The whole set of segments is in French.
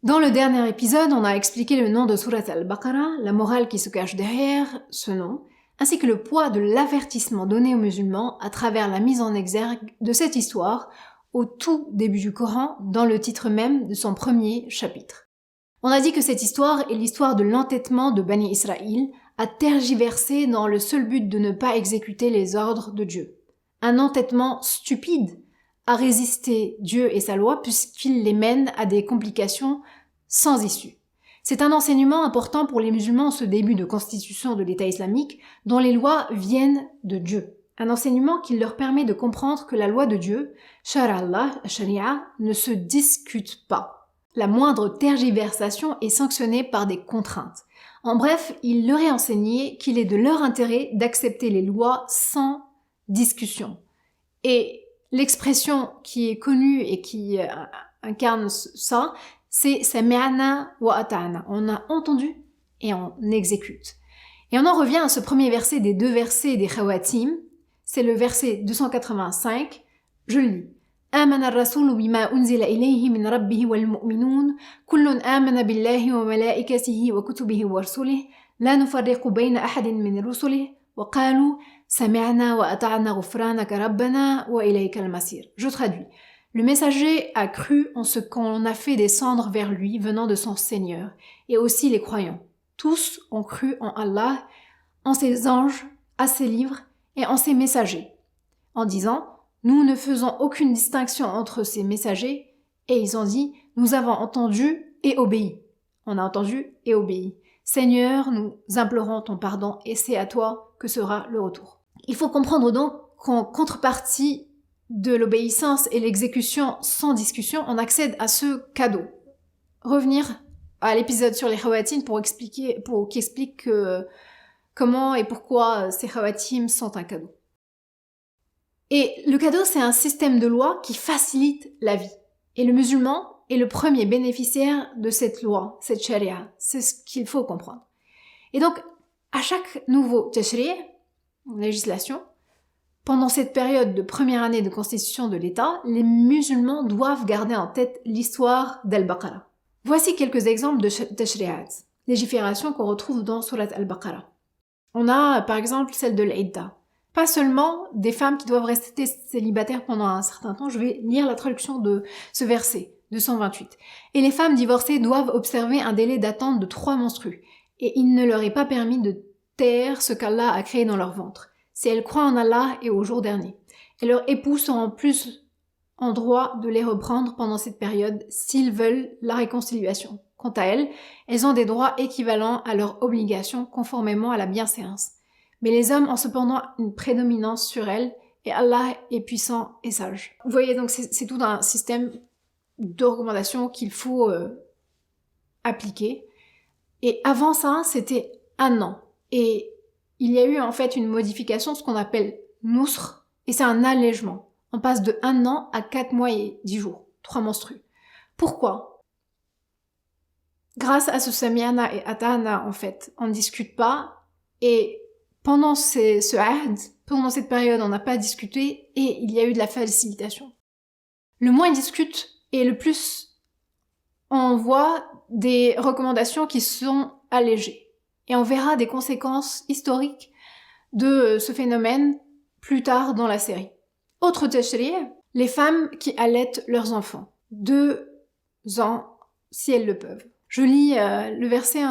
Dans le dernier épisode, on a expliqué le nom de Surat al-Baqarah, la morale qui se cache derrière ce nom, ainsi que le poids de l'avertissement donné aux musulmans à travers la mise en exergue de cette histoire au tout début du Coran, dans le titre même de son premier chapitre. On a dit que cette histoire est l'histoire de l'entêtement de Bani Israël à tergiverser dans le seul but de ne pas exécuter les ordres de Dieu. Un entêtement stupide à résister Dieu et sa loi puisqu'il les mène à des complications sans issue. C'est un enseignement important pour les musulmans en ce début de constitution de l'État islamique dont les lois viennent de Dieu. Un enseignement qui leur permet de comprendre que la loi de Dieu, Shara Allah, Sharia, ne se discute pas. La moindre tergiversation est sanctionnée par des contraintes. En bref, il leur est enseigné qu'il est de leur intérêt d'accepter les lois sans discussion. Et l'expression qui est connue et qui incarne ça, c'est « sami'na wa ata'na ». On a entendu et on exécute. Et on en revient à ce premier verset des deux versets des Khawatim. C'est le verset 285. Je le lis. آمن الرسول بما أنزل إليه من ربه والمؤمنون كل آمن بالله وملائكته وكتبه ورسله لا نفرق بين أحد من رسله وقالوا سمعنا وأطعنا غفرانك ربنا وإليك المصير. Je traduis. Le messager a cru en ce qu'on a fait descendre vers lui venant de son Seigneur, et aussi les croyants. Tous ont cru en Allah, en ses anges, à ses livres et en ses messagers, en disant « Nous ne faisons aucune distinction entre ces messagers » et ils ont dit « Nous avons entendu et obéi ». On a entendu et obéi. Seigneur, nous implorons ton pardon et c'est à toi que sera le retour. Il faut comprendre donc qu'en contrepartie de l'obéissance et l'exécution sans discussion, on accède à ce cadeau. Revenir à l'épisode sur les Khawatim pour qui explique comment et pourquoi ces Khawatim sont un cadeau. Et le cadeau, c'est un système de loi qui facilite la vie. Et le musulman est le premier bénéficiaire de cette loi, cette charia. C'est ce qu'il faut comprendre. Et donc, à chaque nouveau tashri', législation, pendant cette période de première année de constitution de l'État, les musulmans doivent garder en tête l'histoire d'Al-Baqarah. Voici quelques exemples de tashri'at, légiférations qu'on retrouve dans Surat Al-Baqarah. On a par exemple celle de l'Idda. Pas seulement des femmes qui doivent rester célibataires pendant un certain temps, je vais lire la traduction de ce verset, 228. Et les femmes divorcées doivent observer un délai d'attente de 3 menstrues, et il ne leur est pas permis de taire ce qu'Allah a créé dans leur ventre, si elles croient en Allah et au jour dernier. Et leurs époux seront plus en droit de les reprendre pendant cette période s'ils veulent la réconciliation. Quant à elles, elles ont des droits équivalents à leurs obligations conformément à la bienséance. Mais les hommes ont cependant une prédominance sur elles et Allah est puissant et sage. Vous voyez, donc c'est tout un système de recommandations qu'il faut appliquer. Et avant ça, c'était 1 an. Et il y a eu en fait une modification, ce qu'on appelle nusr, et c'est un allègement. On passe de 1 an à 4 mois et 10 jours, 3 menstrues. Pourquoi ? Grâce à ce sami'na et ata'na, en fait, on ne discute pas, et pendant ce ahd, pendant cette période, on n'a pas discuté, et il y a eu de la facilitation. Le moins on discute, et le plus on voit des recommandations qui sont allégées. Et on verra des conséquences historiques de ce phénomène plus tard dans la série. Autre tashri', les femmes qui allaitent leurs enfants. 2 ans, si elles le peuvent. Je lis le verset,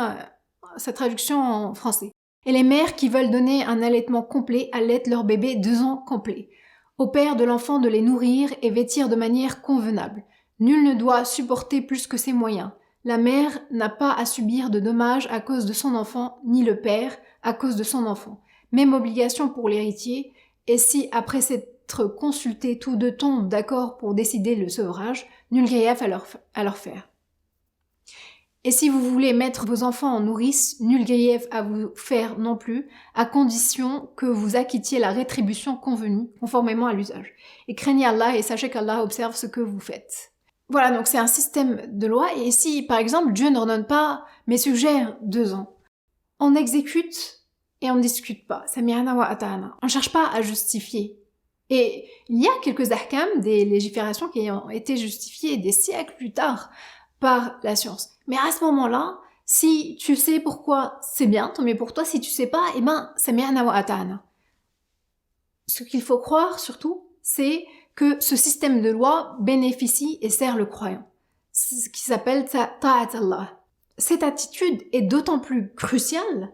sa traduction en français. Et les mères qui veulent donner un allaitement complet allaitent leur bébé 2 ans complets. Au père de l'enfant de les nourrir et vêtir de manière convenable. Nul ne doit supporter plus que ses moyens. La mère n'a pas à subir de dommages à cause de son enfant, ni le père à cause de son enfant. Même obligation pour l'héritier, et si après s'être consultés tous 2 tombent d'accord pour décider le sevrage, nul grief à leur faire. Et si vous voulez mettre vos enfants en nourrice, nul grief à vous faire non plus, à condition que vous acquittiez la rétribution convenue, conformément à l'usage. Et craignez Allah et sachez qu'Allah observe ce que vous faites. Voilà, donc c'est un système de loi, et si, par exemple, Dieu n'ordonne pas, mais suggère 2 ans, on exécute et on ne discute pas. Sami'na wa ata'na. On ne cherche pas à justifier. Et il y a quelques ahkams, des légiférations qui ont été justifiées des siècles plus tard, par la science. Mais à ce moment-là, si tu sais pourquoi c'est bien, tant mieux pour toi. Si tu sais pas, sami'na wa ata'na. Ce qu'il faut croire surtout, c'est que ce système de loi bénéficie et sert le croyant. C'est ce qui s'appelle ta'at Allah. Cette attitude est d'autant plus cruciale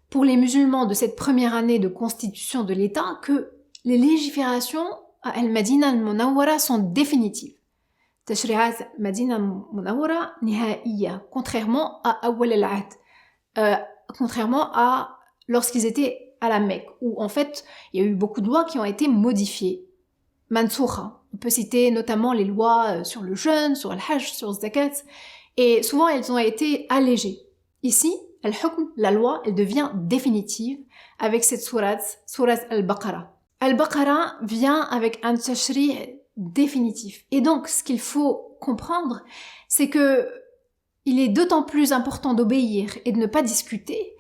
pour les musulmans de cette première année de constitution de l'État que les légiférations à Al-Madina al-Munawwara sont définitives. Tashri'at Madina al-Munawwara nihaiya, contrairement à Awwal al-Ahd, contrairement à lorsqu'ils étaient à la Mecque, où en fait il y a eu beaucoup de lois qui ont été modifiées. Mansoukha. On peut citer notamment les lois sur le jeûne, sur le hajj, sur le zakat, et souvent elles ont été allégées. Ici, al-hukm, la loi, elle devient définitive avec cette sourate al-Baqarah. Al-Baqarah vient avec un tashri' définitif. Et donc, ce qu'il faut comprendre, c'est que il est d'autant plus important d'obéir et de ne pas discuter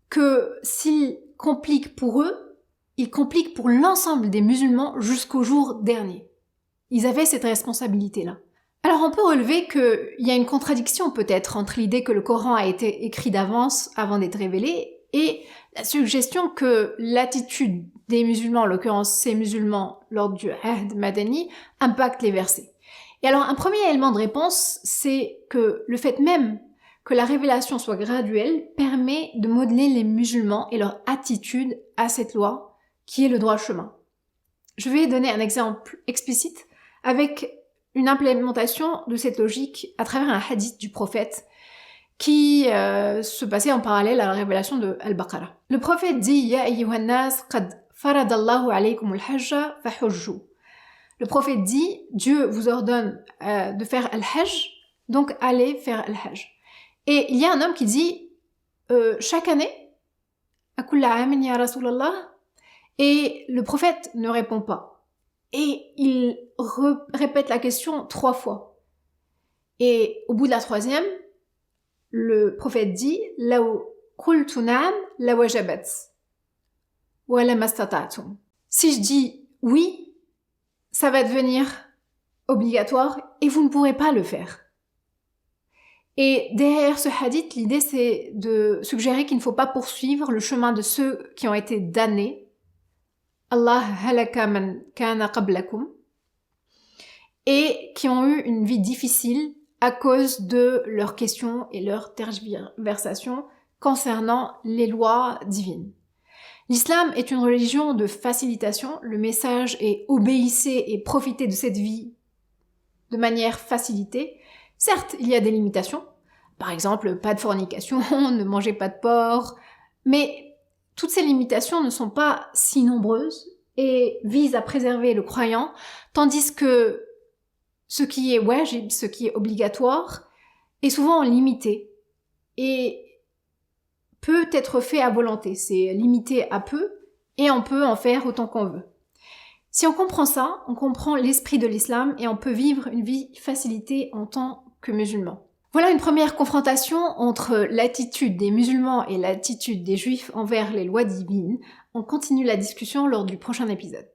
que s'il complique pour eux, il complique pour l'ensemble des musulmans jusqu'au jour dernier. Ils avaient cette responsabilité-là. Alors on peut relever qu'il y a une contradiction peut-être entre l'idée que le Coran a été écrit d'avance avant d'être révélé et la suggestion que l'attitude des musulmans, en l'occurrence ces musulmans lors du Ahd Madani, impacte les versets. Et alors un premier élément de réponse, c'est que le fait même que la révélation soit graduelle permet de modeler les musulmans et leur attitude à cette loi qui est le droit chemin. Je vais donner un exemple explicite avec une implémentation de cette logique à travers un hadith du prophète qui se passait en parallèle à la révélation de Al-Baqarah. Le prophète dit « Ya ayyuhan nas qad faradallahu alaykum al-hajja fahujju » Le prophète dit « Dieu vous ordonne de faire al-hajj, donc allez faire al-hajj ». Et il y a un homme qui dit chaque année « Akulla amin ya Rasulallah » et le prophète ne répond pas. Et il répète la question 3 fois. Et au bout de la 3e, le prophète dit « Law qultu na'am la wajabat wa la mastata'tum » Si je dis oui, ça va devenir obligatoire et vous ne pourrez pas le faire. Et derrière ce hadith, l'idée c'est de suggérer qu'il ne faut pas poursuivre le chemin de ceux qui ont été damnés. Allah halaka man kana qablakum, et qui ont eu une vie difficile à cause de leurs questions et leurs tergiversations concernant les lois divines. L'islam est une religion de facilitation, le message est obéissez et profitez de cette vie de manière facilitée. Certes, il y a des limitations, par exemple, pas de fornication, ne mangez pas de porc, mais toutes ces limitations ne sont pas si nombreuses et visent à préserver le croyant, tandis que ce qui est wajib, ce qui est obligatoire, est souvent limité et peut être fait à volonté. C'est limité à peu et on peut en faire autant qu'on veut. Si on comprend ça, on comprend l'esprit de l'islam et on peut vivre une vie facilitée en tant que musulman. Voilà une première confrontation entre l'attitude des musulmans et l'attitude des juifs envers les lois divines. On continue la discussion lors du prochain épisode.